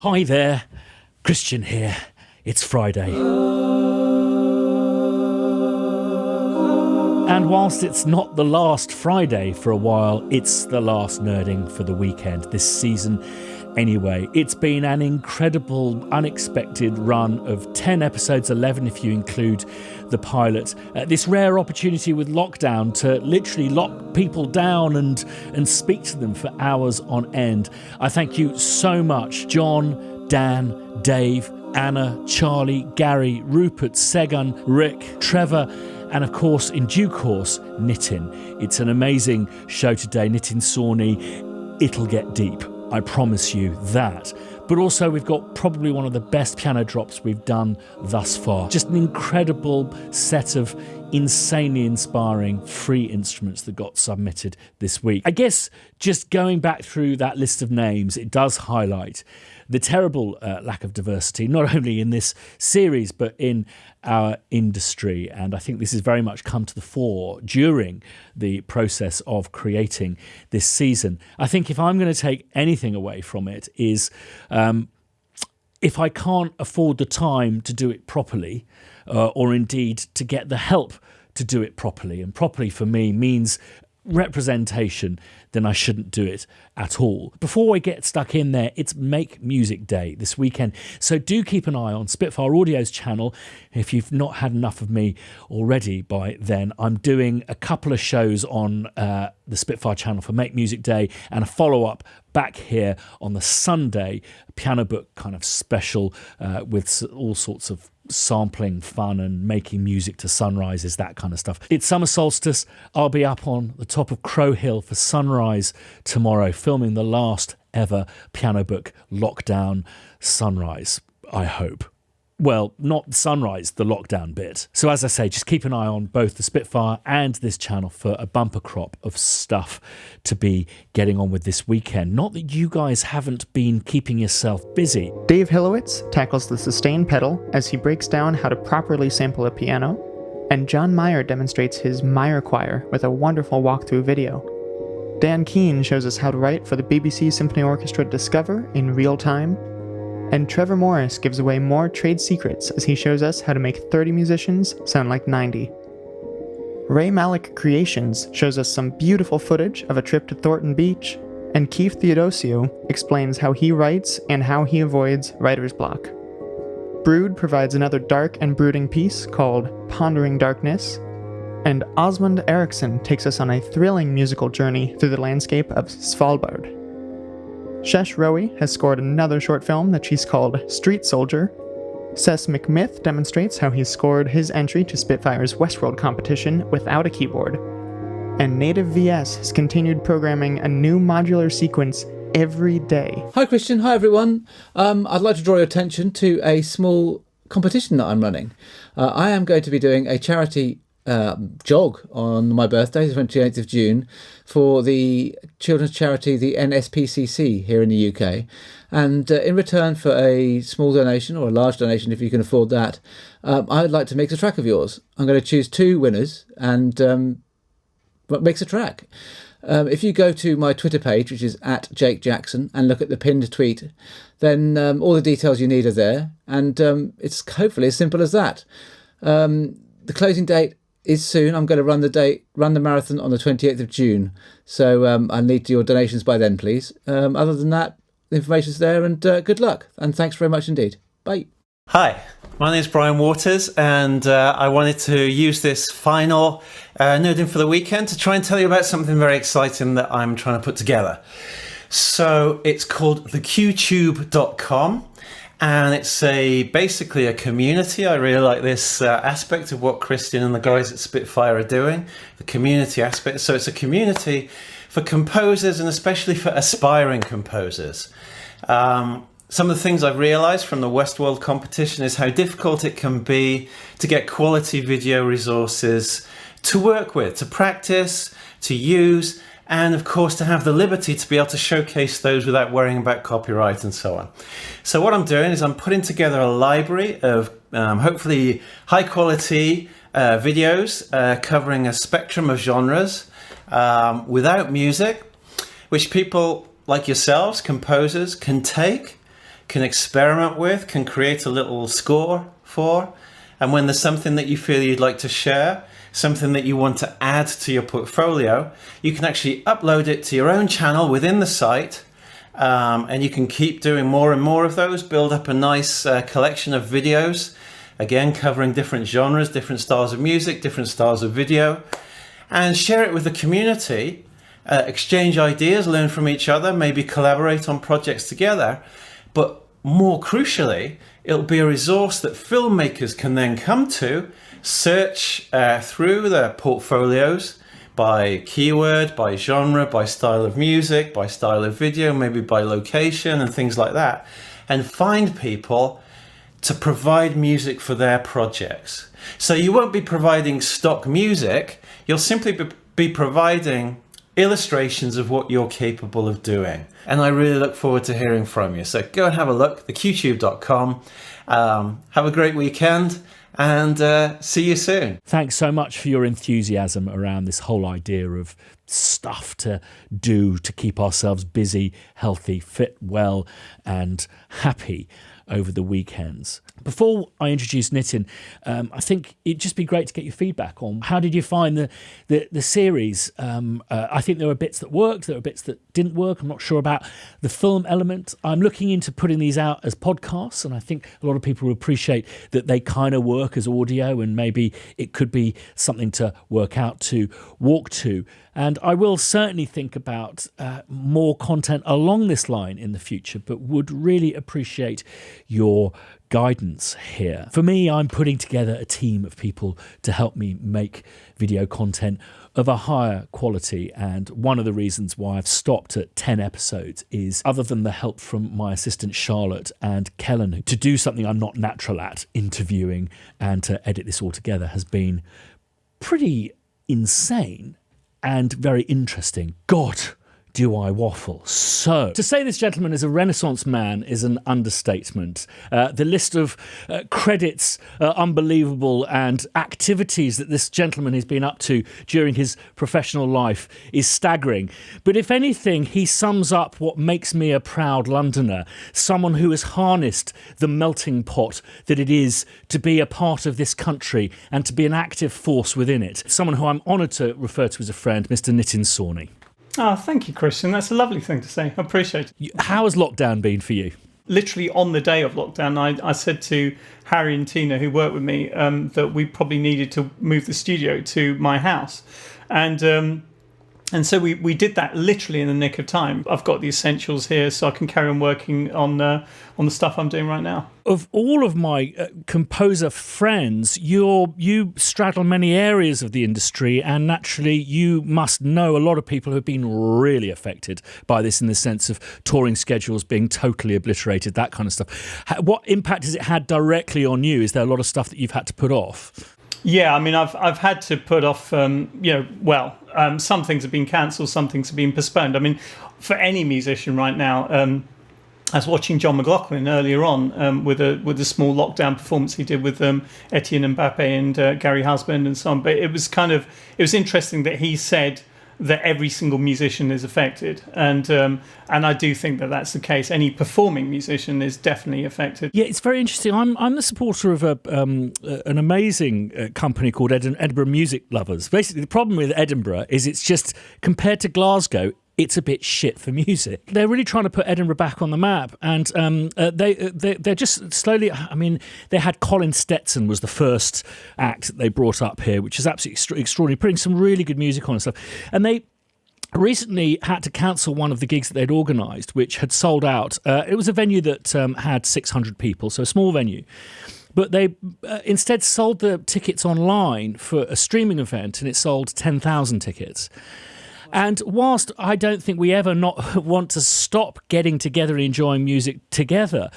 Hi there, Christian here. It's Friday. And whilst it's not the last Friday for a while, it's the last nerding for the weekend this season. Anyway, it's been an incredible, unexpected run of 10 episodes, 11 if you include the pilot. This rare opportunity with lockdown to literally lock people down and speak to them for hours on end. I thank you so much, John, Dan, Dave, Anna, Charlie, Gary, Rupert, Segun, Rick, Trevor, and of course, in due course, Nitin. It's an amazing show today, Nitin Sawhney. It'll get deep. I promise you that. But also we've got probably one of the best piano drops we've done thus far. Just an incredible set of insanely inspiring free instruments that got submitted this week. I guess just going back through that list of names, it does highlight the terrible lack of diversity, not only in this series, but in our industry. And I think this has very much come to the fore during the process of creating this season. I think if I'm going to take anything away from it is if I can't afford the time to do it properly, or indeed to get the help to do it properly, and properly for me means representation, then I shouldn't do it at all. Before I get stuck in there, it's Make Music Day this weekend, so do keep an eye on Spitfire Audio's channel. If you've not had enough of me already by then, I'm doing a couple of shows on the Spitfire channel for Make Music Day and a follow-up back here on the Sunday piano book kind of special with all sorts of sampling fun and making music to sunrises, that kind of stuff. It's summer solstice. I'll be up on the top of Crow Hill for sunrise tomorrow, filming the last ever piano book lockdown sunrise, I hope. Well, not sunrise, the lockdown bit. So as I say, just keep an eye on both the Spitfire and this channel for a bumper crop of stuff to be getting on with this weekend. Not that you guys haven't been keeping yourself busy. Dave Hilowitz tackles the sustain pedal as he breaks down how to properly sample a piano, and Jon Meyer demonstrates his Meyer Choir with a wonderful walkthrough video. Dan Keane shows us how to write for the BBC Symphony Orchestra Discover in real time, and Trevor Morris gives away more trade secrets as he shows us how to make 30 musicians sound like 90. Ray Malik Creations shows us some beautiful footage of a trip to Thornton Beach, and Keith Theodosiou explains how he writes and how he avoids writer's block. Brood provides another dark and brooding piece called Pondering Darkness, and Osmund Eriksson takes us on a thrilling musical journey through the landscape of Svalbard. Shesh Rowie has scored another short film that she's called Street Soldier. Cess McMyth demonstrates how he's scored his entry to Spitfire's Westworld competition without a keyboard. And Native VS has continued programming a new modular sequence every day. Hi Christian, hi everyone. I'd like to draw your attention to a small competition that I'm running. I am going to be doing a charity jog on my birthday, the 28th of June, for the children's charity, the NSPCC here in the UK. And in return for a small donation, or a large donation if you can afford that, I'd like to mix a track of yours. I'm going to choose two winners and mix a track. If you go to my Twitter page, which is @JakeJackson, and look at the pinned tweet, then all the details you need are there. And it's hopefully as simple as that. The closing date is soon. I'm going to run the marathon on the 28th of June. So I need your donations by then, please. Other than that, the information's there, and good luck. And thanks very much indeed. Bye. Hi, my name is Brian Waters, and I wanted to use this final nerding for the weekend to try and tell you about something very exciting that I'm trying to put together. So it's called theqtube.com. And it's basically a community. I really like this aspect of what Christian and the guys at Spitfire are doing, the community aspect. So it's a community for composers and especially for aspiring composers. Some of the things I've realized from the Westworld competition is how difficult it can be to get quality video resources to work with, to practice, to use, and of course to have the liberty to be able to showcase those without worrying about copyright and so on. So what I'm doing is I'm putting together a library of hopefully high quality videos covering a spectrum of genres without music, which people like yourselves, composers, can take, can experiment with, can create a little score for. And when there's something that you feel you'd like to share, something that you want to add to your portfolio, you can actually upload it to your own channel within the site. And you can keep doing more and more of those, build up a nice collection of videos, again, covering different genres, different styles of music, different styles of video, and share it with the community, exchange ideas, learn from each other, maybe collaborate on projects together. But more crucially, it'll be a resource that filmmakers can then come to, search through their portfolios by keyword, by genre, by style of music, by style of video, maybe by location and things like that, and find people to provide music for their projects. So you won't be providing stock music, you'll simply be providing illustrations of what you're capable of doing. And I really look forward to hearing from you. So go and have a look, theqtube.com. Have a great weekend and see you soon. Thanks so much for your enthusiasm around this whole idea of stuff to do to keep ourselves busy, healthy, fit, well, and happy over the weekends. Before I introduce Nitin, I think it'd just be great to get your feedback on how did you find the series. I think there were bits that worked, there were bits that didn't work. I'm not sure about the film element. I'm looking into putting these out as podcasts, and I think a lot of people will appreciate that they kind of work as audio, and maybe it could be something to work out to, walk to. And I will certainly think about more content along this line in the future, but would really appreciate your guidance here. For me, I'm putting together a team of people to help me make video content of a higher quality, and one of the reasons why I've stopped at 10 episodes is, other than the help from my assistant Charlotte and Kellen, to do something I'm not natural at, interviewing and to edit this all together, has been pretty insane and very interesting. God, do I waffle. So, to say this gentleman is a Renaissance man is an understatement. The list of credits, unbelievable, and activities that this gentleman has been up to during his professional life is staggering. But if anything, he sums up what makes me a proud Londoner, someone who has harnessed the melting pot that it is to be a part of this country and to be an active force within it. Someone who I'm honoured to refer to as a friend, Mr. Nitin Sawhney. Oh, thank you, Christian. That's a lovely thing to say. I appreciate it. How has lockdown been for you? Literally on the day of lockdown, I said to Harry and Tina, who work with me, that we probably needed to move the studio to my house. And so we did that literally in the nick of time. I've got the essentials here so I can carry on working on the stuff I'm doing right now. Of all of my composer friends, you straddle many areas of the industry, and naturally you must know a lot of people who have been really affected by this, in the sense of touring schedules being totally obliterated, that kind of stuff. What impact has it had directly on you? Is there a lot of stuff that you've had to put off? Yeah, I mean, I've had to put off, some things have been cancelled, some things have been postponed. I mean, for any musician right now, I was watching John Maclean earlier on with a small lockdown performance he did with Etienne Mbappe and Gary Husband and so on. But it was interesting that he said that every single musician is affected, and I do think that that's the case. Any performing musician is definitely affected. Yeah, it's very interesting. I'm the supporter of an amazing company called Edinburgh Music Lovers. Basically, the problem with Edinburgh is it's just, compared to Glasgow, it's a bit shit for music. They're really trying to put Edinburgh back on the map, and they're just slowly. I mean, they had Colin Stetson was the first act that they brought up here, which is absolutely extraordinary, putting some really good music on and stuff. And they recently had to cancel one of the gigs that they'd organised, which had sold out. It was a venue that had 600 people, so a small venue. But they instead sold the tickets online for a streaming event, and it sold 10,000 tickets. And whilst I don't think we ever not want to stop getting together and enjoying music together,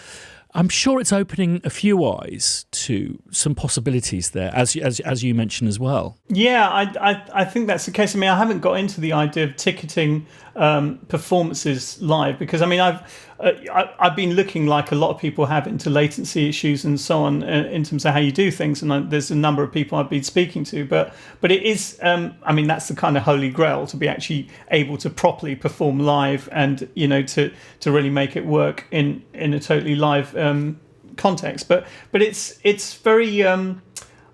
I'm sure it's opening a few eyes to some possibilities there, as you mentioned as well. Yeah, I think that's the case. I mean, I haven't got into the idea of ticketing performances live, because I mean I've been looking, like a lot of people have, into latency issues and so on in terms of how you do things, and there's a number of people I've been speaking to, but it is I mean, that's the kind of holy grail, to be actually able to properly perform live, and to really make it work in a totally live context. But it's very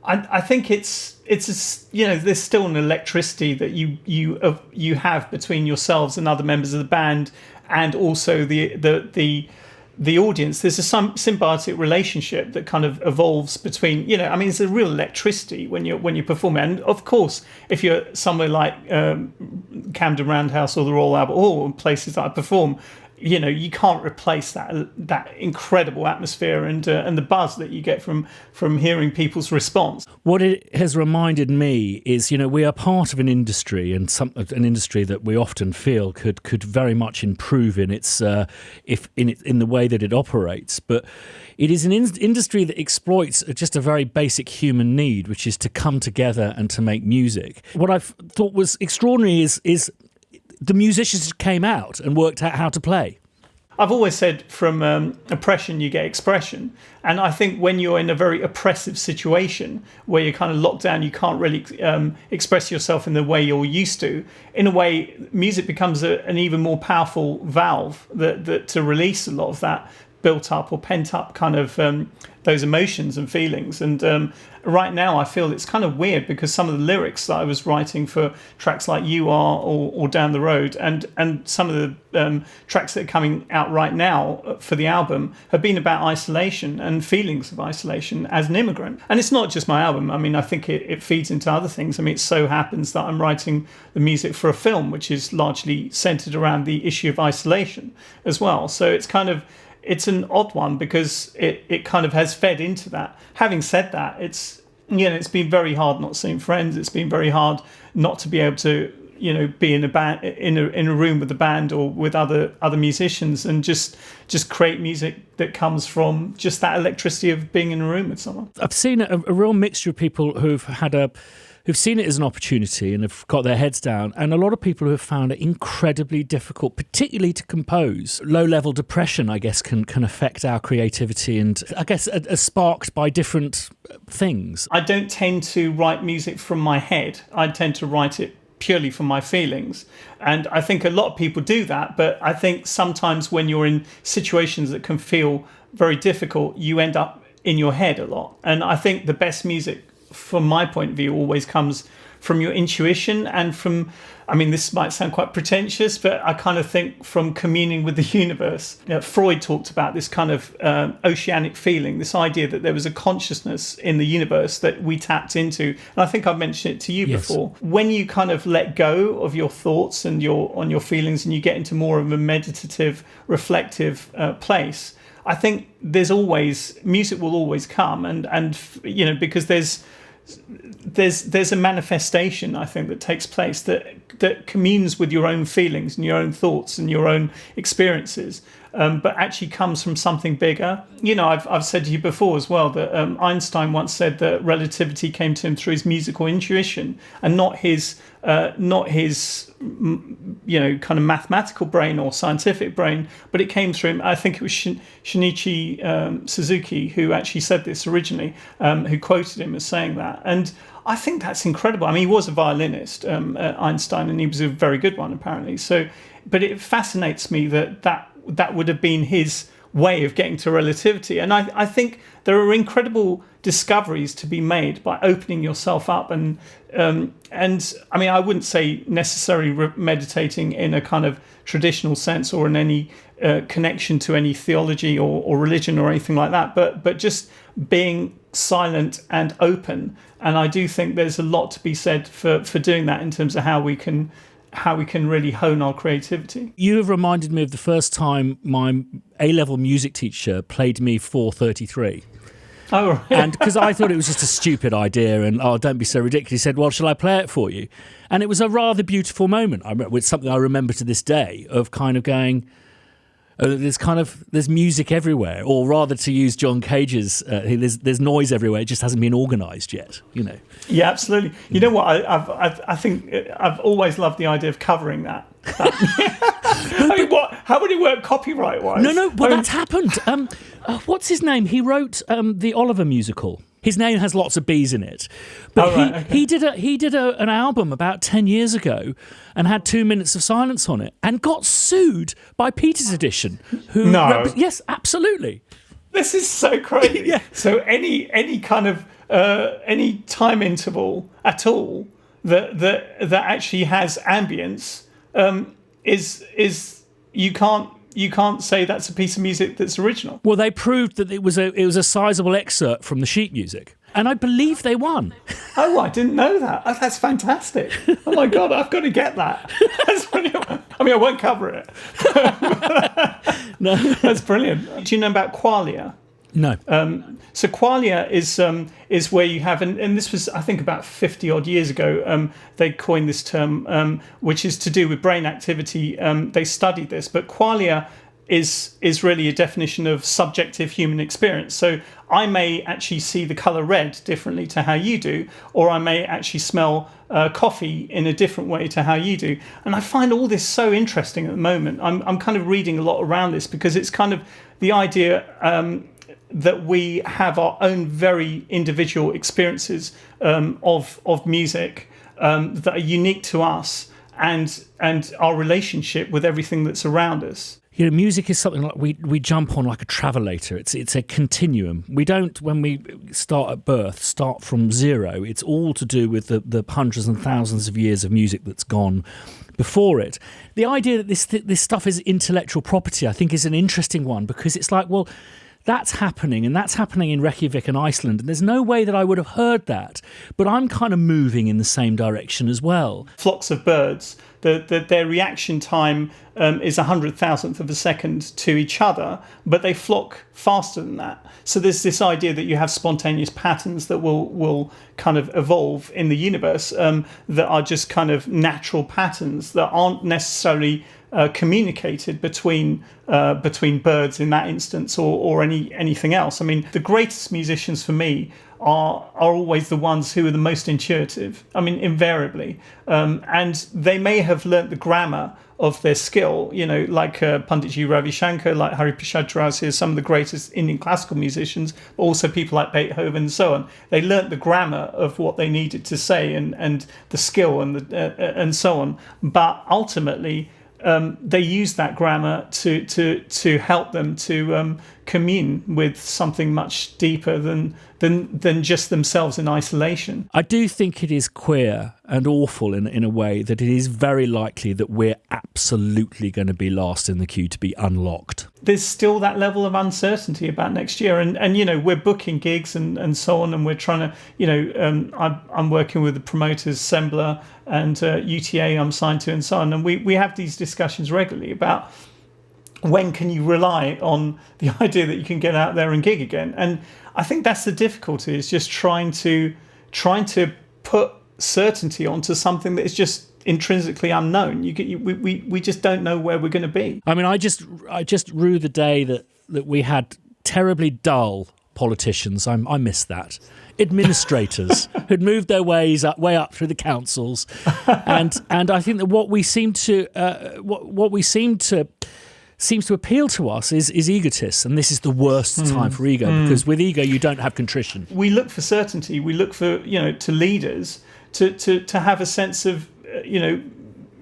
I think it's there's still an electricity that you have between yourselves and other members of the band, and also the audience. There's a symbiotic relationship that kind of evolves between, I mean, there's a real electricity when you're performing. And of course, if you're somewhere like Camden Roundhouse or the Royal Albert Hall, and places that I perform, you can't replace that incredible atmosphere and the buzz that you get from hearing people's response. What it has reminded me is, we are part of an industry, and an industry that we often feel could very much improve in its in the way that it operates. But it is an industry that exploits just a very basic human need, which is to come together and to make music. What I thought was extraordinary is the musicians came out and worked out how to play. I've always said, from oppression you get expression, and I think when you're in a very oppressive situation where you're kind of locked down, you can't really express yourself in the way you're used to. In a way, music becomes an even more powerful valve that to release a lot of that built up or pent up kind of those emotions and feelings. And right now I feel it's kind of weird, because some of the lyrics that I was writing for tracks like You Are or Down the Road, and some of the tracks that are coming out right now for the album, have been about isolation and feelings of isolation as an immigrant. And it's not just my album. I mean, I think it feeds into other things. I mean, it so happens that I'm writing the music for a film which is largely centered around the issue of isolation as well. So it's an odd one, because it kind of has fed into that. Having said that, it's been very hard not seeing friends. It's been very hard not to be able to be in a band, in a room with the band or with other musicians, and just create music that comes from just that electricity of being in a room with someone. I've seen a real mixture of people who've seen it as an opportunity and have got their heads down, and a lot of people who have found it incredibly difficult, particularly to compose. Low-level depression, I guess, can affect our creativity, and I guess are sparked by different things. I don't tend to write music from my head. I tend to write it purely from my feelings, and I think a lot of people do that, but I think sometimes when you're in situations that can feel very difficult, you end up in your head a lot. And I think the best music, from my point of view, always comes from your intuition, and from, I mean, this might sound quite pretentious, but I kind of think from communing with the universe. Freud talked about this kind of oceanic feeling, this idea that there was a consciousness in the universe that we tapped into. And I think I've mentioned it to you before. When you kind of let go of your thoughts and on your feelings, and you get into more of a meditative, reflective place, I think music will always come, and because there's a manifestation, I think, that takes place that communes with your own feelings and your own thoughts and your own experiences, but actually comes from something bigger. I've said to you before as well that Einstein once said that relativity came to him through his musical intuition, and not his kind of mathematical brain or scientific brain, but it came through him. I think it was Shinichi Suzuki who actually said this originally, who quoted him as saying that. And I think that's incredible. I mean, he was a violinist, Einstein, and he was a very good one, apparently. So, but it fascinates me that would have been his way of getting to relativity. And I think there are incredible discoveries to be made by opening yourself up, and I mean, I wouldn't say necessarily meditating in a kind of traditional sense or in any connection to any theology or religion or anything like that, but just being silent and open. And I do think there's a lot to be said for doing that in terms of how we can really hone our creativity. You have reminded me of the first time my A-level music teacher played me 433. Oh, right. And because I thought it was just a stupid idea, and don't be so ridiculous. He said, well, shall I play it for you? And it was a rather beautiful moment. It's something I remember to this day, of kind of going, There's music everywhere, or rather, to use John Cage's, there's noise everywhere. It just hasn't been organised yet. Yeah, absolutely. You know what? I think I've always loved the idea of covering that. I mean, how would it work copyright wise? No. Well, that's happened. What's his name? He wrote the Oliver musical. His name has lots of B's in it, but he did an album about 10 years ago and had 2 minutes of silence on it and got sued by Peter's Edition. Yes, absolutely. This is so crazy. Yeah. So any kind of any time interval at all that actually has ambience is you can't say that's a piece of music that's original. Well, they proved that it was a sizable excerpt from the sheet music, and I believe they won. Oh, I didn't know that. Oh, that's fantastic. Oh my God, I've got to get that. That's brilliant. I mean, I won't cover it. No, that's brilliant. Do you know about qualia? No. So qualia is where you have, and this was, I think, about 50 odd years ago, they coined this term, which is to do with brain activity. They studied this, but qualia is really a definition of subjective human experience. So I may actually see the colour red differently to how you do, or I may actually smell coffee in a different way to how you do. And I find all this so interesting at the moment. I'm kind of reading a lot around this because it's kind of the idea that we have our own very individual experiences of music that are unique to us and our relationship with everything that's around us. Music is something like we jump on like a travelator. It's a continuum. We don't, when we start at birth, start from zero. It's all to do with the hundreds and thousands of years of music that's gone before it. The idea that this stuff is intellectual property, I think, is an interesting one, because it's like, well, that's happening, and that's happening in Reykjavik and Iceland, and there's no way that I would have heard that, but I'm kind of moving in the same direction as well. Flocks of birds, their reaction time is 100,000th of a second to each other, but they flock faster than that. So there's this idea that you have spontaneous patterns that will kind of evolve in the universe that are just kind of natural patterns that aren't necessarily communicated between birds in that instance or anything else. I mean, the greatest musicians for me are always the ones who are the most intuitive. I mean, invariably, and they may have learnt the grammar of their skill, like Panditji Ravi Shankar, like Hari Prasad Chaurasia, some of the greatest Indian classical musicians, but also people like Beethoven and so on. They learnt the grammar of what they needed to say and the skill and so on. But ultimately, they use that grammar to help them to commune with something much deeper than just themselves in isolation. I do think it is queer and awful in a way that it is very likely that we're absolutely going to be last in the queue to be unlocked. There's still that level of uncertainty about next year, and we're booking gigs and so on, and we're trying to I'm working with the promoters Sembla and UTA I'm signed to and so on, and we have these discussions regularly about when can you rely on the idea that you can get out there and gig again. And I think that's the difficulty, is just trying to put certainty onto something that is just intrinsically unknown. We just don't know where we're going to be. I mean, I just rue the day that we had terribly dull politicians. I miss that. Administrators who'd moved their way up through the councils, and I think that what seems to appeal to us is egotists, and this is the worst time for ego, because with ego you don't have contrition. We look for certainty. We look for to leaders to have a sense of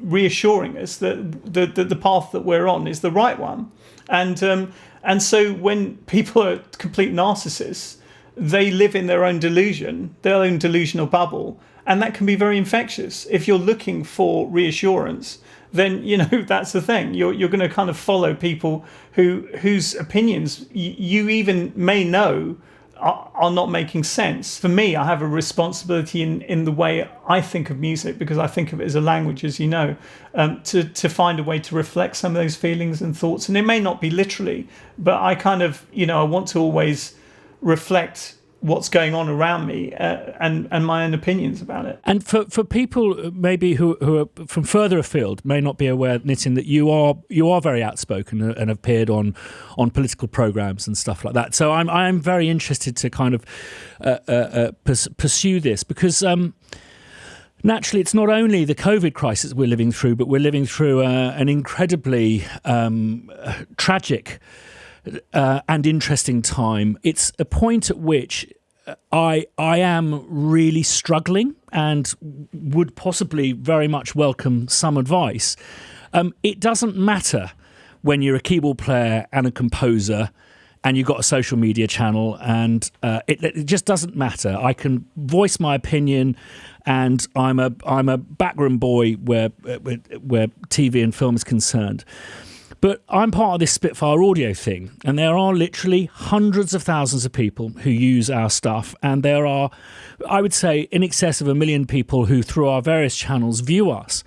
reassuring us that the path that we're on is the right one, and so when people are complete narcissists, they live in their own delusion, their own delusional bubble, and that can be very infectious. If you're looking for reassurance, then that's the thing. You're going to kind of follow people whose opinions you even may know are not making sense. For me, I have a responsibility in the way I think of music, because I think of it as a language, as you know, to find a way to reflect some of those feelings and thoughts. And it may not be literally, but I kind of I want to always reflect what's going on around me and my own opinions about it. And for people maybe who are from further afield, may not be aware, Nitin, that you are very outspoken and have appeared on political programs and stuff like that. So I'm very interested to kind of pursue this because naturally it's not only the COVID crisis we're living through, but we're living through an incredibly tragic and interesting time. It's a point at which I am really struggling and would possibly very much welcome some advice. It doesn't matter when you're a keyboard player and a composer and you've got a social media channel, and it just doesn't matter. I can voice my opinion, and I'm a backroom boy where TV and film is concerned. But I'm part of this Spitfire audio thing, and there are literally hundreds of thousands of people who use our stuff, and there are, I would say, in excess of 1 million people who, through our various channels, view us.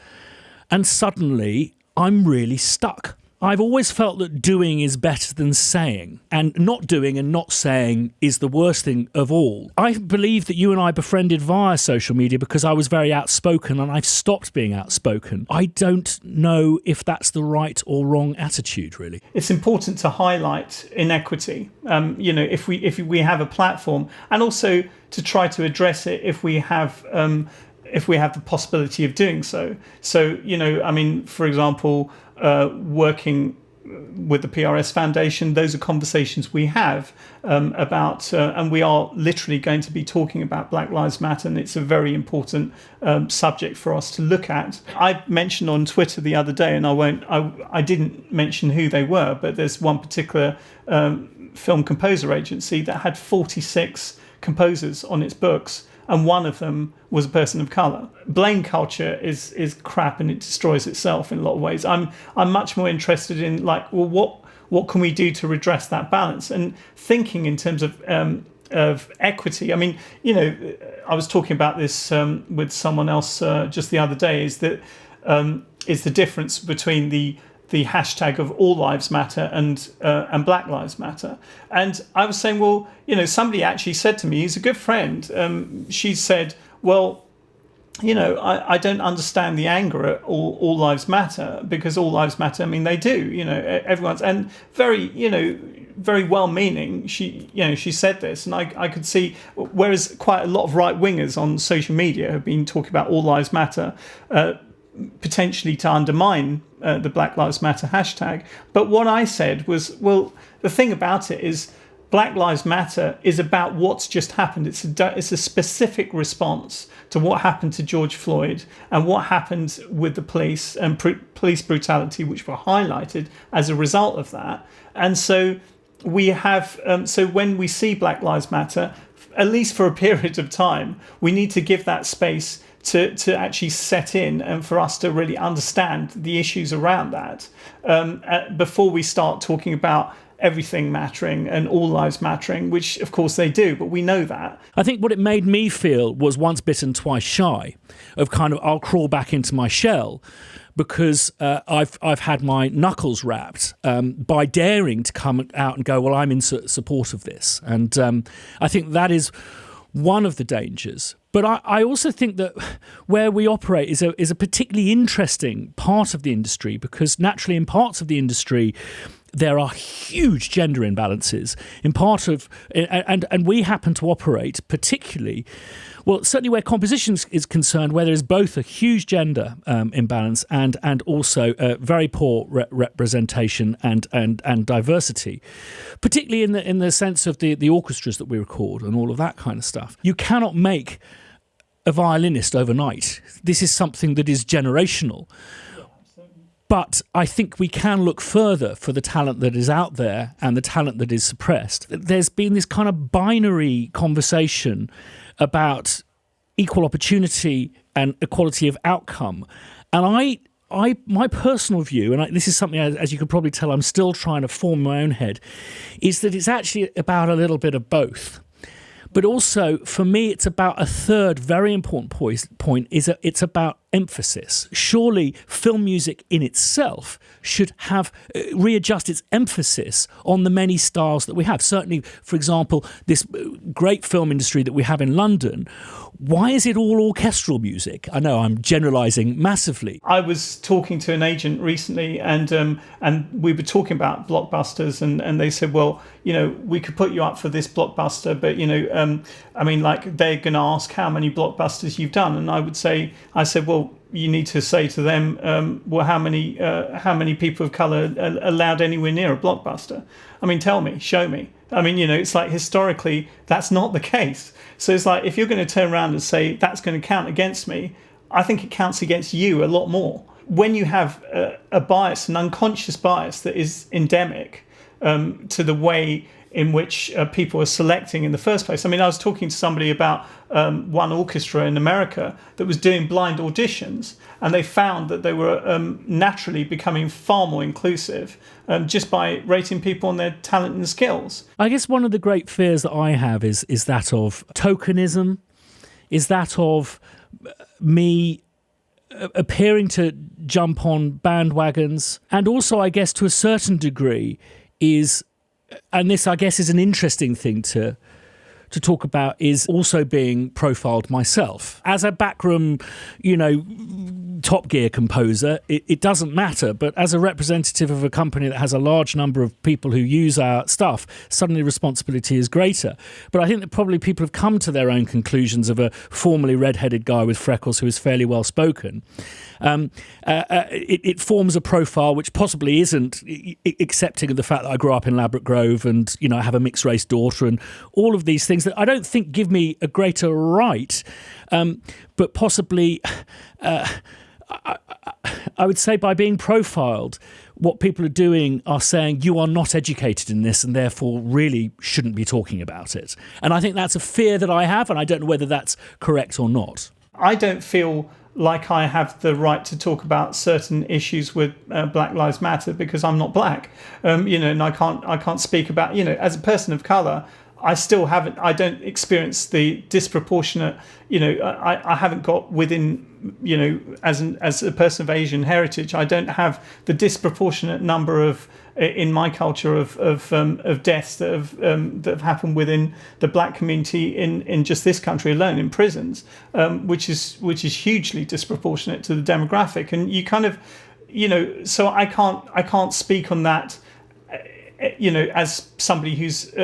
And suddenly, I'm really stuck. I've always felt that doing is better than saying, and not doing and not saying is the worst thing of all. I believe that you and I befriended via social media because I was very outspoken, and I've stopped being outspoken. I don't know if that's the right or wrong attitude, really. It's important to highlight inequity. If we have a platform, and also to try to address it if we have the possibility of doing so. So, for example, working with the PRS Foundation, those are conversations we have about, and we are literally going to be talking about Black Lives Matter, and it's a very important subject for us to look at. I mentioned on Twitter the other day, and I didn't mention who they were, but there's one particular film composer agency that had 46 composers on its books, and one of them was a person of colour. Blame culture is crap, and it destroys itself in a lot of ways. I'm much more interested in what can we do to redress that balance, and thinking in terms of equity. I was talking about this with someone else just the other day. Is the difference between the hashtag of All Lives Matter and Black Lives Matter. And I was saying, well, somebody actually said to me, he's a good friend, she said, well, I don't understand the anger at all Lives Matter, because All Lives Matter, they do, everyone's, and very, very well-meaning, she said this, and I could see, whereas quite a lot of right-wingers on social media have been talking about All Lives Matter, potentially to undermine the Black Lives Matter hashtag. But what I said was, well, the thing about it is Black Lives Matter is about what's just happened. It's a specific response to what happened to George Floyd and what happened with the police and police brutality, which were highlighted as a result of that. And so we have, so when we see Black Lives Matter, at least for a period of time, we need to give that space to actually set in and for us to really understand the issues around that before we start talking about everything mattering and all lives mattering, which of course they do, but we know that. I think what it made me feel was once bitten, twice shy, of kind of I'll crawl back into my shell because I've had my knuckles rapped by daring to come out and go, well, I'm in support of this. And I think that is one of the dangers. But I also think that where we operate is a particularly interesting part of the industry, because naturally in parts of the industry there are huge gender imbalances in part of, and we happen to operate particularly, well, certainly where composition is concerned, where there is both a huge gender imbalance and also very poor representation and diversity, particularly in the sense of the orchestras that we record and all of that kind of stuff. You cannot make a violinist overnight. This is something that is generational. But I think we can look further for the talent that is out there and the talent that is suppressed. There's been this kind of binary conversation about equal opportunity and equality of outcome. And my personal view, and this is something, as you could probably tell, I'm still trying to form my own head, is that it's actually about a little bit of both. But also, for me, it's about a third very important point, it's about emphasis. Surely film music in itself should have readjust its emphasis on the many styles that we have. Certainly, for example, this great film industry that we have in London, why is it all orchestral music? I know I'm generalising massively. I was talking to an agent recently, and we were talking about blockbusters, and they said, well, we could put you up for this blockbuster, but they're going to ask how many blockbusters you've done, and I said, well, you need to say to them, how many people of colour are allowed anywhere near a blockbuster? I mean, tell me, show me. I mean, it's like historically that's not the case. So it's like if you're going to turn around and say that's going to count against me, I think it counts against you a lot more. When you have a bias, an unconscious bias that is endemic to the way in which people are selecting in the first place. I mean, I was talking to somebody about one orchestra in America that was doing blind auditions, and they found that they were naturally becoming far more inclusive just by rating people on their talent and skills. I guess one of the great fears that I have is that of tokenism, is that of me appearing to jump on bandwagons, and also, I guess, to a certain degree is, and this, I guess, is an interesting thing to talk about, is also being profiled myself. As a backroom, Top Gear composer, it doesn't matter, but as a representative of a company that has a large number of people who use our stuff, suddenly responsibility is greater. But I think that probably people have come to their own conclusions of a formerly red-headed guy with freckles who is fairly well-spoken. It forms a profile which possibly isn't accepting of the fact that I grew up in Ladbroke Grove and, I have a mixed-race daughter and all of these things that I don't think give me a greater right, but possibly... I would say by being profiled, what people are doing are saying you are not educated in this and therefore really shouldn't be talking about it. And I think that's a fear that I have, and I don't know whether that's correct or not. I don't feel like I have the right to talk about certain issues with Black Lives Matter because I'm not black, and I can't speak about, as a person of colour, I don't experience the disproportionate, I haven't got within, as a person of Asian heritage, I don't have the disproportionate number of, in my culture, of deaths that have happened within the black community in just this country alone, in prisons, which is hugely disproportionate to the demographic. And you kind of, so I can't speak on that, as somebody who's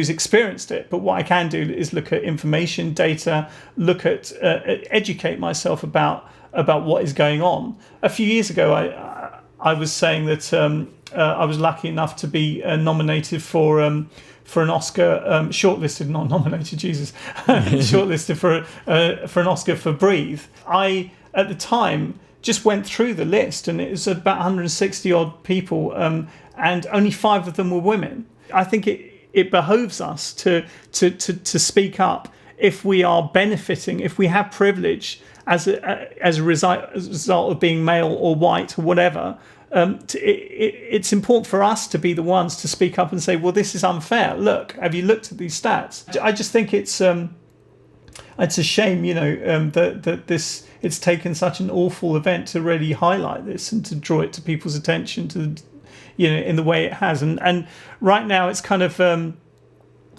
experienced it. But what I can do is look at information, data, look at educate myself about what is going on. A few years ago, I was saying that I was lucky enough to be nominated for an Oscar, shortlisted, not nominated, Jesus, shortlisted for an Oscar for Breathe. I, at the time, just went through the list, and it was about 160 odd people, and only 5 of them were women. I think it behoves us to speak up if we are benefiting, if we have privilege as a result of being male or white or whatever. It's important for us to be the ones to speak up and say, well, this is unfair. Look, have you looked at these stats? I just think it's a shame, that this, it's taken such an awful event to really highlight this and to draw it to people's attention to, in the way it has. And right now it's kind of,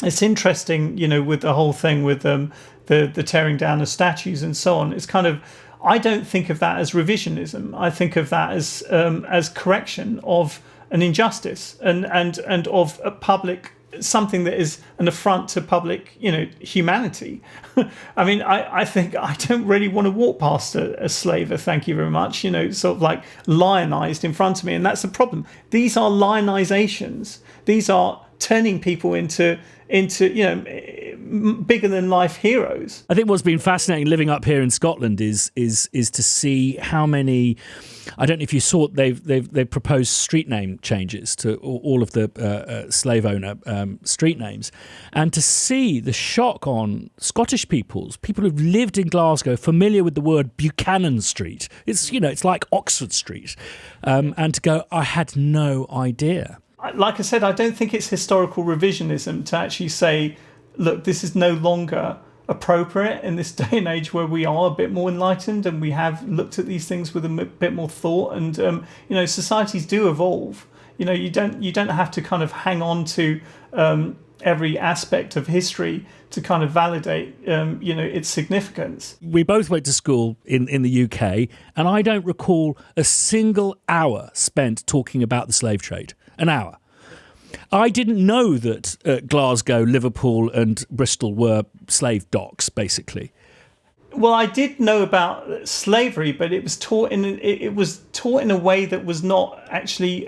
it's interesting, with the whole thing with the tearing down of statues and so on. It's kind of, I don't think of that as revisionism. I think of that as correction of an injustice and of a public, something that is an affront to public, humanity. I mean, I think I don't really want to walk past a slaver, thank you very much, sort of like lionized in front of me. And that's the problem. These are lionizations. These are turning people into bigger than life heroes. I think what's been fascinating living up here in Scotland is to see how many, I don't know if you saw, they've proposed street name changes to all of the slave owner street names, and to see the shock on Scottish people who've lived in Glasgow, familiar with the word Buchanan Street. It's it's like Oxford Street, and to go, I had no idea. Like I said, I don't think it's historical revisionism to actually say, look, this is no longer appropriate in this day and age where we are a bit more enlightened and we have looked at these things with a bit more thought. And societies do evolve. You don't have to kind of hang on to every aspect of history to kind of validate its significance. We both went to school in the UK, and I don't recall a single hour spent talking about the slave trade. An hour. I didn't know that Glasgow, Liverpool and Bristol were slave docks, basically. Well, I did know about slavery, but it was taught in a way that was not actually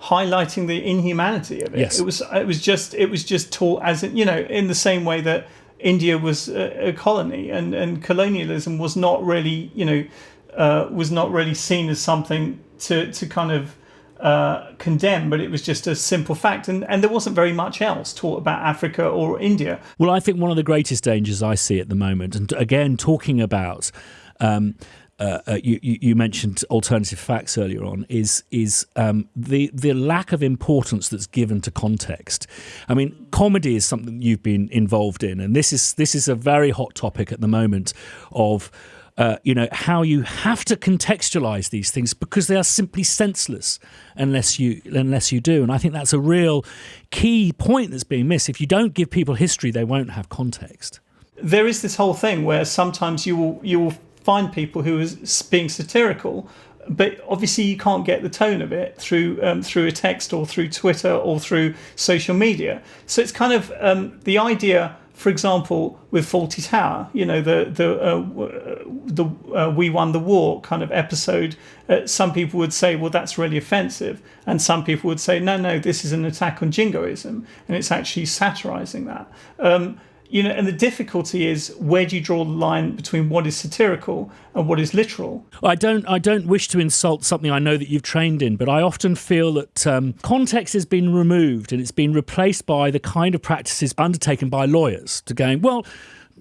highlighting the inhumanity of it. Yes. It was just taught as in the same way that India was a colony, and colonialism was not really seen as something to kind of condemn, but it was just a simple fact, and there wasn't very much else taught about Africa or India. Well, I think one of the greatest dangers I see at the moment, and again talking about you mentioned alternative facts earlier on, is the lack of importance that's given to context. I mean, comedy is something you've been involved in, and this is a very hot topic at the moment of how you have to contextualize these things because they are simply senseless unless you do. And I think that's a real key point that's being missed. If you don't give people history, they won't have context. There is this whole thing where sometimes you will find people who are being satirical, but obviously you can't get the tone of it through a text or through Twitter or through social media. So it's kind of the idea. For example, with Fawlty Tower, the We Won the War kind of episode, some people would say, well, that's really offensive. And some people would say, no, this is an attack on jingoism. And it's actually satirizing that. And the difficulty is, where do you draw the line between what is satirical and what is literal? I don't wish to insult something I know that you've trained in, but I often feel that context has been removed and it's been replaced by the kind of practices undertaken by lawyers to going, well,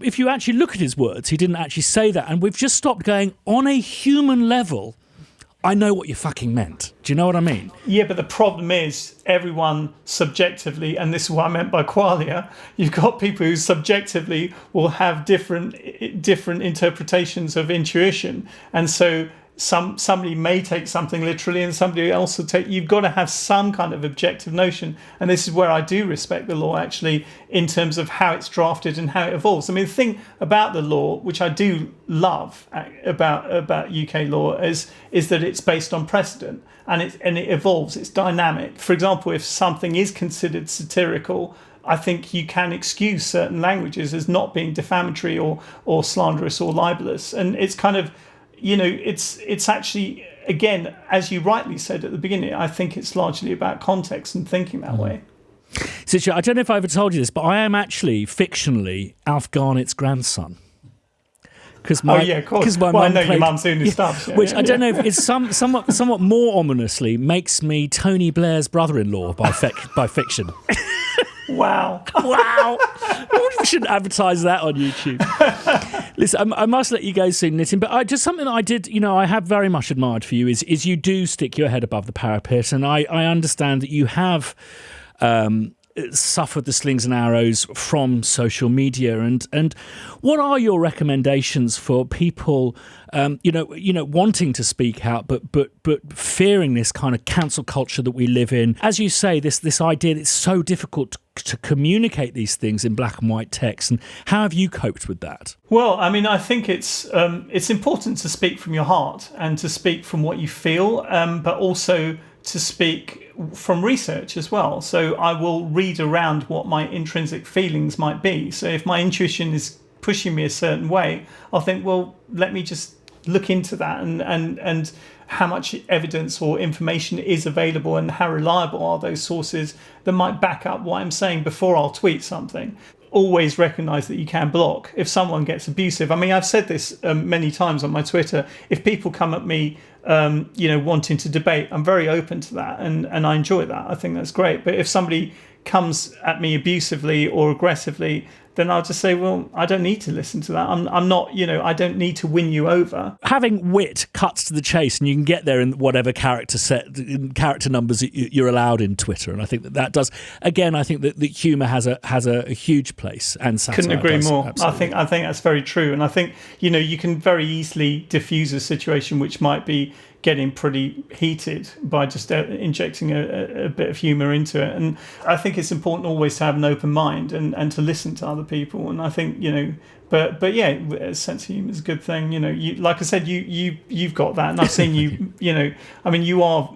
if you actually look at his words, he didn't actually say that. And we've just stopped going, on a human level, I know what you fucking meant. Do you know what I mean? Yeah, but the problem is everyone subjectively, and this is what I meant by qualia, you've got people who subjectively will have different interpretations of intuition. And so somebody may take something literally and somebody else will take... You've got to have some kind of objective notion. And this is where I do respect the law, actually, in terms of how it's drafted and how it evolves. I mean, the thing about the law, which I do love about UK law, is that it's based on precedent and it evolves. It's dynamic. For example, if something is considered satirical, I think you can excuse certain languages as not being defamatory or slanderous or libelous. And it's kind of... it's actually, again, as you rightly said at the beginning, I think it's largely about context and thinking that way. So, I don't know if I ever told you this, but I am actually fictionally Alf Garnett's grandson. Of course. Well, I know your mum's doing this stuff. Yeah, which I don't know if it's somewhat more ominously makes me Tony Blair's brother-in-law by fiction. Wow. We shouldn't advertise that on YouTube. Listen, I must let you go soon, Nitin, but just something that I did, I have very much admired for you is you do stick your head above the parapet, and I understand that you have suffered the slings and arrows from social media, and what are your recommendations for people wanting to speak out but fearing this kind of cancel culture that we live in? As you say, this idea that it's so difficult to communicate these things in black and white text, and how have you coped with that? Well, I mean, I think it's important to speak from your heart and to speak from what you feel, but also to speak from research as well. So I will read around what my intrinsic feelings might be. So if my intuition is pushing me a certain way, I'll think, well, let me just look into that and how much evidence or information is available and how reliable are those sources that might back up what I'm saying before I'll tweet something. Always recognise that you can block if someone gets abusive. I mean, I've said this many times on my Twitter. If people come at me, wanting to debate, I'm very open to that, and I enjoy that. I think that's great. But if somebody comes at me abusively or aggressively, then I'll just say, well, I don't need to listen to that. I'm not, I don't need to win you over. Having wit cuts to the chase, and you can get there in whatever character numbers you're allowed in Twitter. And I think that does. Again, I think that humour has a huge place, and satire. Couldn't agree more. Absolutely. I think that's very true, and I think you can very easily diffuse a situation which might be getting pretty heated by just injecting a bit of humour into it. And I think it's important always to have an open mind and to listen to other people. And I think, but yeah, a sense of humour is a good thing. You, like I said, you've got that, and I've seen you. I mean, you are.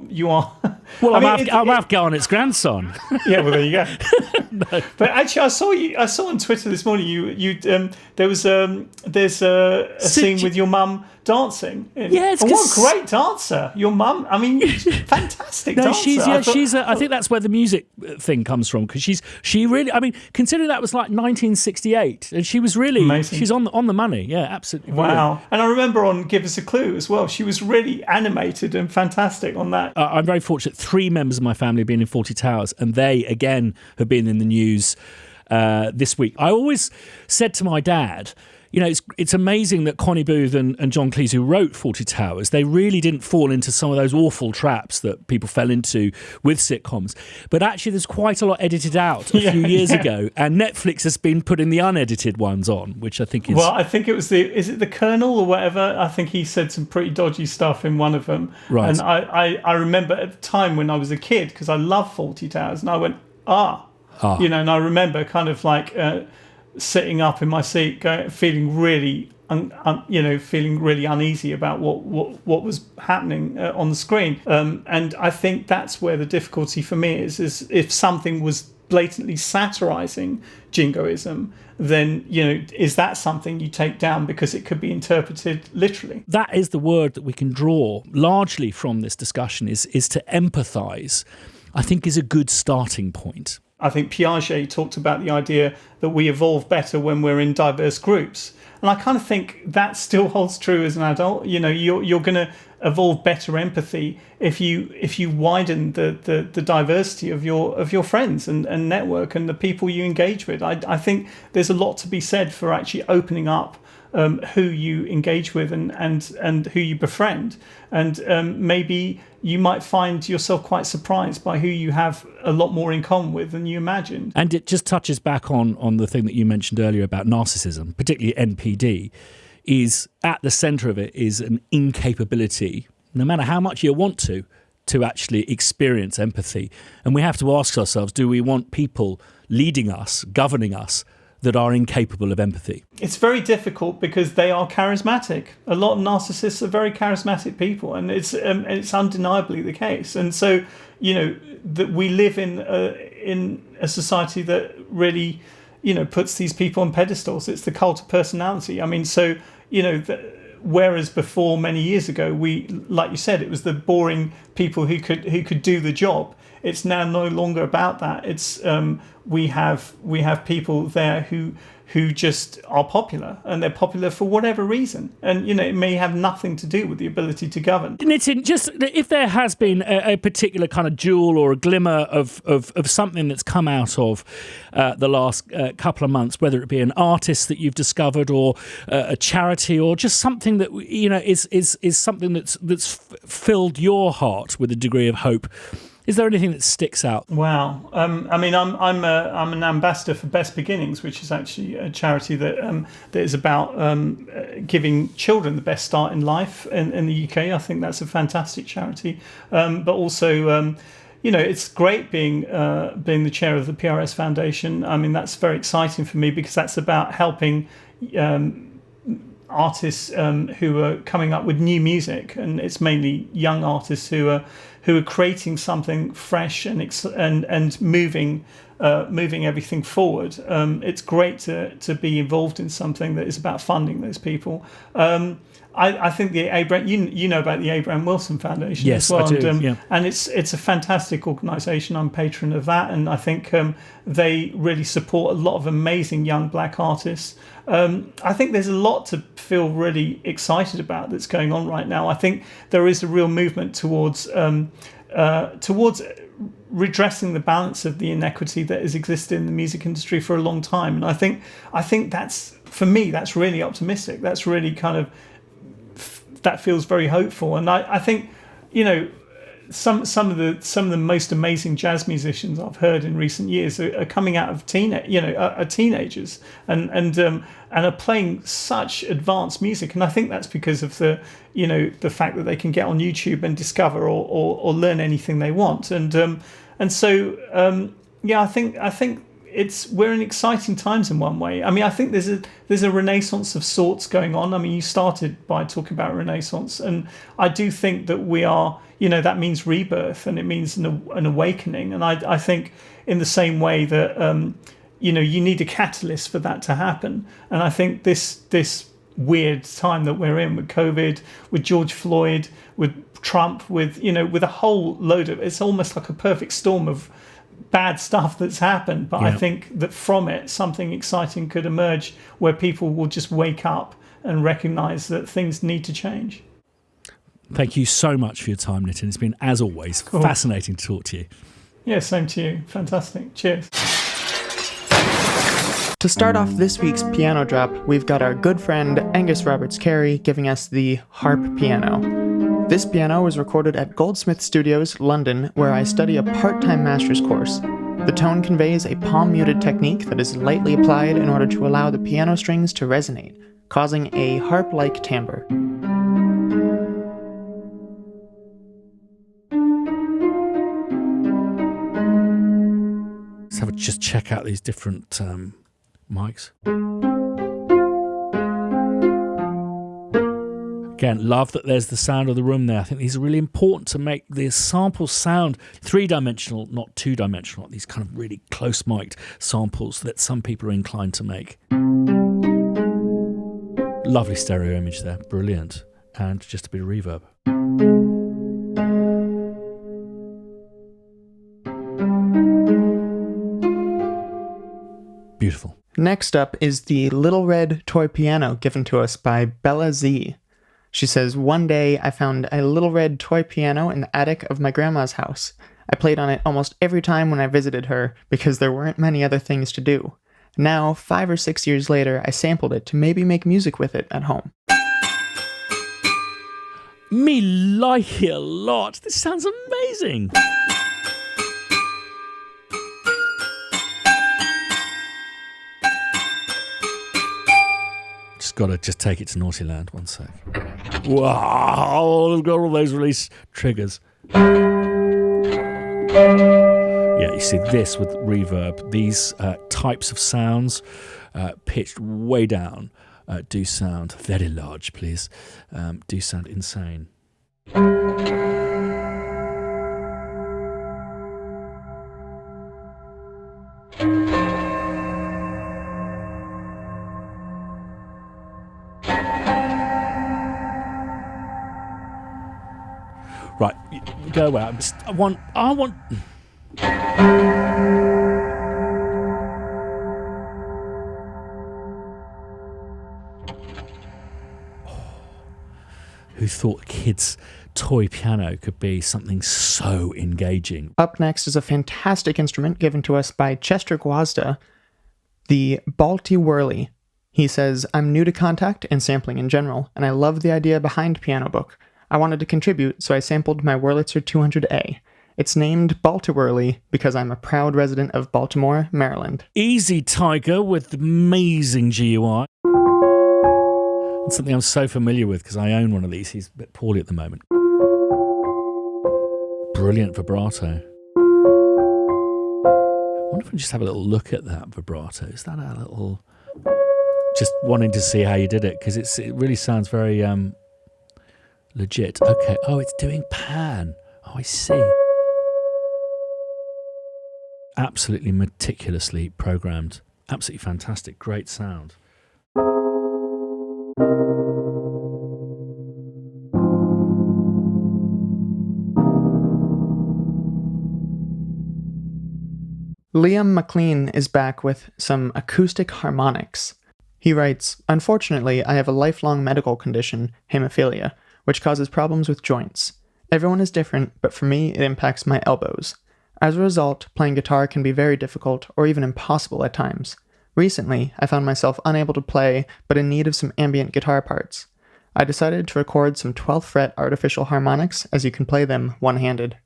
Well, I'm Alf Garnett's grandson. Yeah, well, there you go. No. But actually, I saw on Twitter this morning. There's a scene with your mum dancing. Yeah, what a great dancer! Your mum. I mean, fantastic dancer. I think that's where the music thing comes from, because she really. I mean, considering that was like 1968, and she was really amazing. She's on the money. Yeah, absolutely. Wow. Brilliant. And I remember on Give Us a Clue as well. She was really animated and fantastic on that. I'm very fortunate. 3 members of my family have been in Fawlty Towers, and they again have been in the news this week. I always said to my dad, it's amazing that Connie Booth and John Cleese, who wrote Fawlty Towers, they really didn't fall into some of those awful traps that people fell into with sitcoms. But actually, there's quite a lot edited out a few years ago, and Netflix has been putting the unedited ones on, which I think is... Well, I think it was is it the Colonel or whatever? I think he said some pretty dodgy stuff in one of them. Right. And I remember at the time when I was a kid, because I loved Fawlty Towers, and I went, and I remember kind of like... sitting up in my seat, feeling really, feeling really uneasy about what was happening on the screen. And I think that's where the difficulty for me is if something was blatantly satirising jingoism, then is that something you take down because it could be interpreted literally? That is the word that we can draw largely from this discussion is to empathise. I think is a good starting point. I think Piaget talked about the idea that we evolve better when we're in diverse groups. And I kind of think that still holds true as an adult. You're going to evolve better empathy if you widen the diversity of your friends and network and the people you engage with. I think there's a lot to be said for actually opening up who you engage with and who you befriend. And maybe you might find yourself quite surprised by who you have a lot more in common with than you imagined. And it just touches back on the thing that you mentioned earlier about narcissism, particularly NPD, is at the centre of it is an incapability, no matter how much you want to actually experience empathy. And we have to ask ourselves, do we want people leading us, governing us, that are incapable of empathy? It's very difficult because they are charismatic. A lot of narcissists are very charismatic people, and it's undeniably the case. And so, that we live in a society that really, puts these people on pedestals. It's the cult of personality. I mean, so whereas before many years ago, like you said, it was the boring people who could do the job. It's now no longer about that. It's we have people there who just are popular, and they're popular for whatever reason. And it may have nothing to do with the ability to govern. Nitin, just if there has been a particular kind of jewel or a glimmer of something that's come out of the last couple of months, whether it be an artist that you've discovered or a charity or just something that is something that's filled your heart with a degree of hope. Is there anything that sticks out? Wow. I mean, I'm an ambassador for Best Beginnings, which is actually a charity that is about giving children the best start in life in the UK. I think that's a fantastic charity. But also, it's great being the chair of the PRS Foundation. I mean, that's very exciting for me because that's about helping artists who are coming up with new music, and it's mainly young artists who are creating something fresh and moving everything forward. It's great to be involved in something that is about funding those people. I think the Abraham, you know about the Abraham Wilson Foundation. Yes, as well. I do. And it's a fantastic organisation. I'm patron of that, and I think they really support a lot of amazing young black artists. I think there's a lot to feel really excited about that's going on right now. I think there is a real movement towards redressing the balance of the inequity that has existed in the music industry for a long time. And I think that's, for me, that's really optimistic. That's really kind of, that feels very hopeful. And I think, some of the most amazing jazz musicians I've heard in recent years are coming out of teenagers and are playing such advanced music. And I think that's because of the fact that they can get on YouTube and discover or learn anything they want. I think we're in exciting times in one way. I mean, I think there's a renaissance of sorts going on. I mean, you started by talking about renaissance, and I do think that we are, that means rebirth, and it means an awakening. And I think in the same way that you need a catalyst for that to happen. And I think this weird time that we're in with COVID, with George Floyd, with Trump, with a whole load of, it's almost like a perfect storm of bad stuff that's happened, but I think that from it something exciting could emerge where people will just wake up and recognize that things need to change. Thank you so much for your time, Nitin. It's been, as always, fascinating to talk to you. Yeah, same to you. Fantastic. Cheers. To start off this week's piano drop, we've got our good friend Angus Carey giving us the Harp piano. This piano was recorded at Goldsmith Studios, London, where I study a part-time master's course. The tone conveys a palm-muted technique that is lightly applied in order to allow the piano strings to resonate, causing a harp-like timbre. Let's just check out these different mics. Again, love that there's the sound of the room there. I think these are really important to make the samples sound three-dimensional, not two-dimensional, these kind of really close-mic'd samples that some people are inclined to make. Lovely stereo image there, brilliant. And just a bit of reverb. Beautiful. Next up is the Little Red Toy Piano given to us by BelaZee. She says, one day I found a little red toy piano in the attic of my grandma's house. I played on it almost every time when I visited her because there weren't many other things to do. Now, 5 or 6 years later, I sampled it to maybe make music with it at home. Me like it a lot. This sounds amazing. Got to just take it to Naughty Land. One sec. Wow, I've got all those release triggers. Yeah, you see this with reverb. These types of sounds pitched way down do sound very large, please. Do sound insane. Right, go away. I want. Who thought a kid's toy piano could be something so engaging? Up next is a fantastic instrument given to us by Chester Gwazda, the BaltiWurli. He says, I'm new to Kontakt and sampling in general, and I love the idea behind Piano Book. I wanted to contribute, so I sampled my Wurlitzer 200A. It's named BaltiWurli because I'm a proud resident of Baltimore, Maryland. Easy Tiger with amazing GUI. It's something I'm so familiar with because I own one of these. He's a bit poorly at the moment. Brilliant vibrato. I wonder if we just have a little look at that vibrato. Is that a little... Just wanting to see how you did it because it really sounds very... legit. Okay. Oh, it's doing pan. Oh, I see. Absolutely meticulously programmed. Absolutely fantastic. Great sound. Liam Maclean is back with some acoustic harmonics. He writes, unfortunately, I have a lifelong medical condition, hemophilia, which causes problems with joints. Everyone is different, but for me, it impacts my elbows. As a result, playing guitar can be very difficult or even impossible at times. Recently, I found myself unable to play, but in need of some ambient guitar parts. I decided to record some 12th fret artificial harmonics, as you can play them one-handed.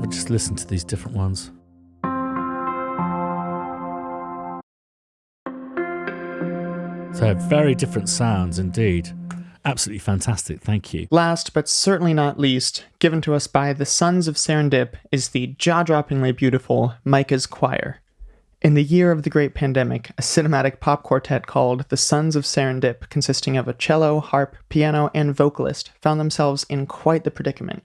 Just listen to these different ones. So very different sounds indeed. Absolutely fantastic, thank you. Last, but certainly not least, given to us by the Sons of Serendip, is the jaw-droppingly beautiful MICAH'S Choir. In the year of the Great Pandemic, a cinematic pop quartet called the Sons of Serendip, consisting of a cello, harp, piano, and vocalist, found themselves in quite the predicament.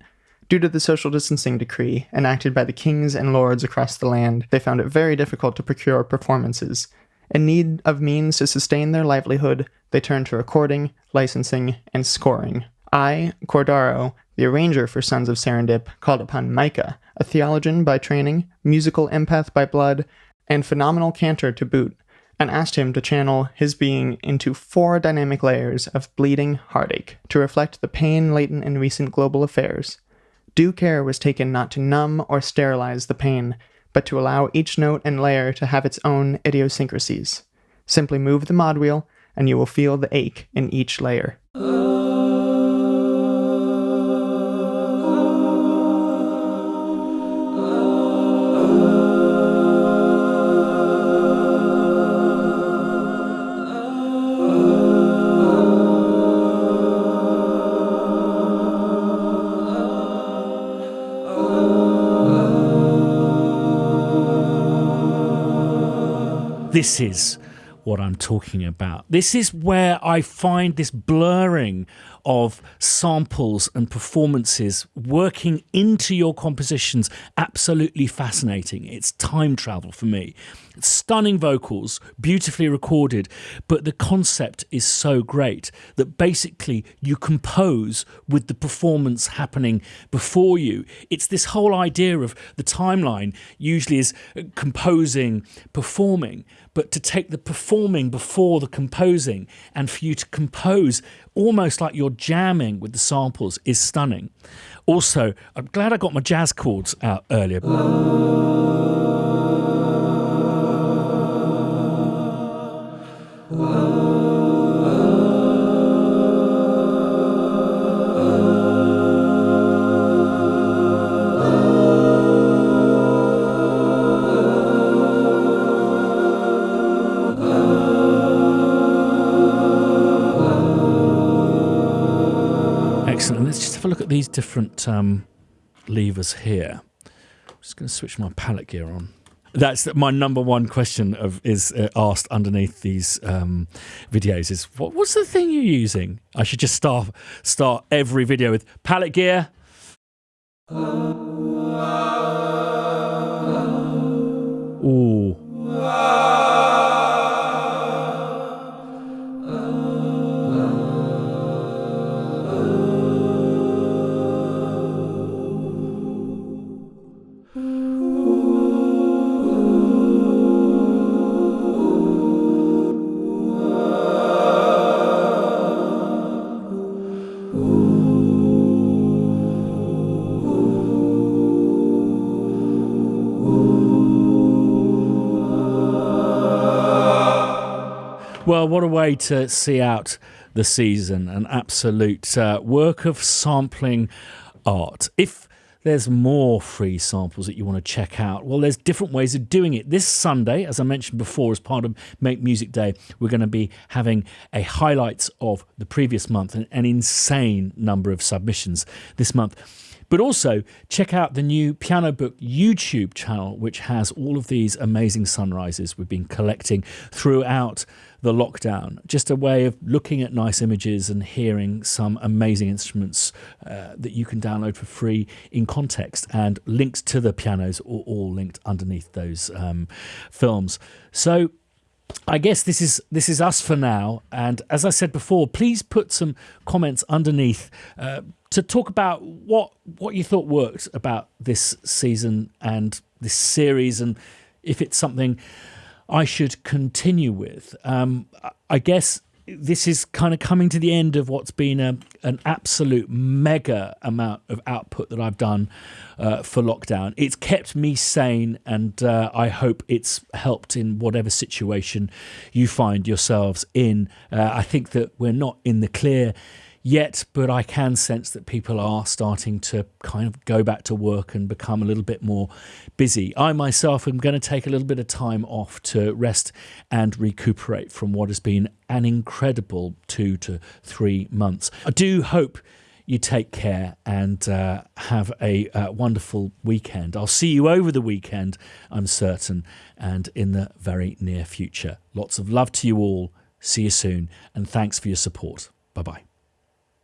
Due to the social distancing decree enacted by the kings and lords across the land, they found it very difficult to procure performances. In need of means to sustain their livelihood, they turned to recording, licensing, and scoring. I, Cordaro, the arranger for Sons of Serendip, called upon Micah, a theologian by training, musical empath by blood, and phenomenal cantor to boot, and asked him to channel his being into 4 dynamic layers of bleeding heartache to reflect the pain latent in recent global affairs. Due care was taken not to numb or sterilize the pain, but to allow each note and layer to have its own idiosyncrasies. Simply move the mod wheel, and you will feel the ache in each layer. This is what I'm talking about. This is where I find this blurring of samples and performances working into your compositions absolutely fascinating. It's time travel for me. It's stunning vocals, beautifully recorded, but the concept is so great that basically you compose with the performance happening before you. It's this whole idea of the timeline usually is composing, performing, but to take the performing before the composing and for you to compose almost like you're jamming with the samples is stunning. Also, I'm glad I got my jazz chords out earlier. Excellent. Let's just have a look at these different levers here. I'm just going to switch my palette gear on. That's my number one question is asked underneath these videos is, what's the thing you're using? I should just start every video with palette gear. Ooh. Well, what a way to see out the season. An absolute work of sampling art. If there's more free samples that you want to check out, well, there's different ways of doing it. This Sunday, as I mentioned before, as part of Make Music Day, we're going to be having a highlights of the previous month, an insane number of submissions this month. But also, check out the new Piano Book YouTube channel, which has all of these amazing sunrises we've been collecting throughout the lockdown. Just a way of looking at nice images and hearing some amazing instruments that you can download for free in context. And links to the pianos are all linked underneath those films. So I guess this is us for now. And as I said before, please put some comments underneath to talk about what you thought worked about this season and this series, and if it's something I should continue with. I guess this is kind of coming to the end of what's been an absolute mega amount of output that I've done for lockdown. It's kept me sane, and I hope it's helped in whatever situation you find yourselves in. I think that we're not in the clear yet, but I can sense that people are starting to kind of go back to work and become a little bit more busy. I myself am going to take a little bit of time off to rest and recuperate from what has been an incredible 2 to 3 months. I do hope you take care and have a wonderful weekend. I'll see you over the weekend, I'm certain, and in the very near future. Lots of love to you all. See you soon, and thanks for your support. Bye-bye.